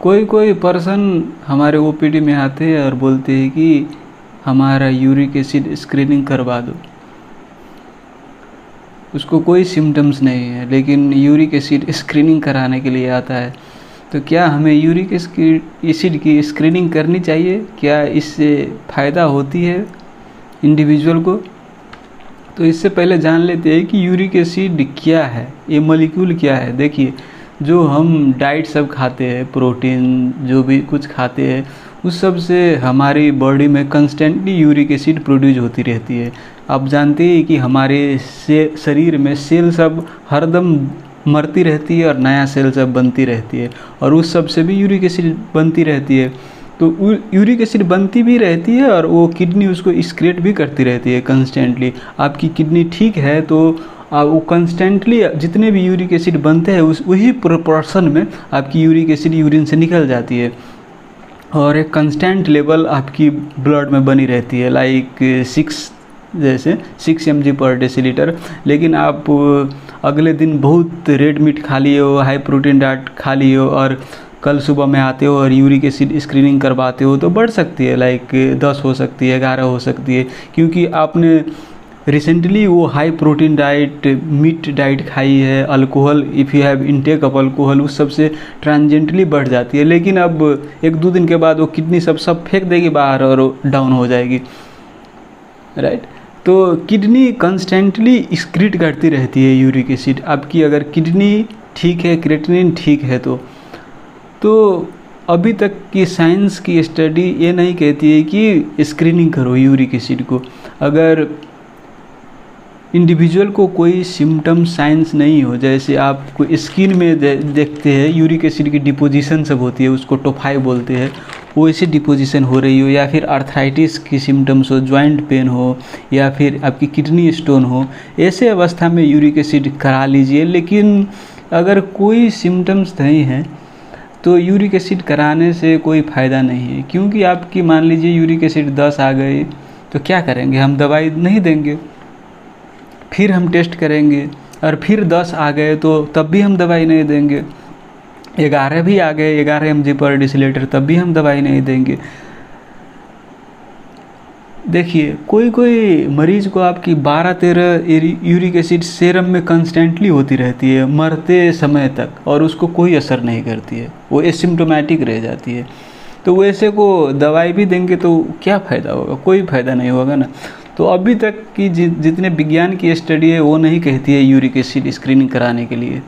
कोई कोई पर्सन हमारे ओपीडी में आते हैं और बोलते हैं कि हमारा यूरिक एसिड स्क्रीनिंग करवा दो। उसको कोई सिम्टम्स नहीं है लेकिन यूरिक एसिड स्क्रीनिंग कराने के लिए आता है। तो क्या हमें यूरिक एसिड की स्क्रीनिंग करनी चाहिए? क्या इससे फ़ायदा होती है इंडिविजुअल को? तो इससे पहले जान लेते हैं कि यूरिक एसिड क्या है, ये मॉलिक्यूल क्या है। देखिए, जो हम डाइट सब खाते हैं, प्रोटीन जो भी कुछ खाते हैं, उस सब से हमारी बॉडी में कंस्टेंटली यूरिक एसिड प्रोड्यूस होती रहती है। आप जानते हैं कि हमारे शरीर में सेल सब हरदम मरती रहती है और नया सेल सब बनती रहती है, और उस सब से भी यूरिक एसिड बनती रहती है। तो यूरिक एसिड बनती भी रहती है और वो किडनी उसको एक्सक्रीट भी करती रहती है कंस्टेंटली। आपकी किडनी ठीक है तो वो कंस्टेंटली जितने भी यूरिक एसिड बनते हैं वही प्रोपोर्शन में आपकी यूरिक एसिड यूरिन से निकल जाती है, और एक कंस्टेंट लेवल आपकी ब्लड में बनी रहती है, लाइक 6 mg/dl। लेकिन आप अगले दिन बहुत रेड मीट खा लिए हो, हाई प्रोटीन डाइट खा लिए हो, और कल सुबह में आते हो और यूरिक एसिड स्क्रीनिंग करवाते हो, तो बढ़ सकती है, लाइक 10 हो सकती है, 11 हो सकती है, क्योंकि आपने रिसेंटली वो high protein diet, meat diet खाई है। Alcohol, if you have intake of alcohol, उस सबसे ट्रांजेंटली बढ़ जाती है। लेकिन अब 1-2 दिन के बाद वो किडनी सब फेंक देगी बाहर और डाउन हो जाएगी, राइट। तो किडनी कंस्टेंटली एक्सक्रीट करती रहती है यूरिक एसिड। आपकी अगर किडनी ठीक है, क्रिएटिनिन ठीक है, तो अभी तक की साइंस की स्टडी ये नहीं कहती है कि स्क्रीनिंग करो यूरिक एसिड को। अगर इंडिविजुअल को कोई सिम्टम साइंस नहीं हो, जैसे आपको स्किन में देखते हैं यूरिक एसिड की डिपोजिशन सब होती है, उसको टोफाई बोलते हैं, वो ऐसे डिपोजिशन हो रही हो, या फिर आर्थराइटिस की सिम्टम्स हो, जॉइंट पेन हो, या फिर आपकी किडनी स्टोन हो, ऐसे अवस्था में यूरिक एसिड करा लीजिए। लेकिन अगर कोई सिम्टम्स नहीं है तो यूरिक एसिड कराने से कोई फ़ायदा नहीं है, क्योंकि आपकी मान लीजिए यूरिक एसिड 10 आ गए तो क्या करेंगे? हम दवाई नहीं देंगे, फिर हम टेस्ट करेंगे, और फिर 10 आ गए तो तब भी हम दवाई नहीं देंगे। 11 भी आ गए, 11 mg/dl, तब भी हम दवाई नहीं देंगे। देखिए, कोई मरीज को आपकी 12-13 यूरिक एसिड सेरम में कंस्टेंटली होती रहती है मरते समय तक, और उसको कोई असर नहीं करती है, वो एसिम्प्टोमेटिक रह जाती है। तो वैसे को दवाई भी देंगे तो क्या फ़ायदा होगा? कोई फ़ायदा नहीं होगा ना। तो अभी तक की जितने विज्ञान की स्टडी है वो नहीं कहती है यूरिक एसिड स्क्रीनिंग कराने के लिए।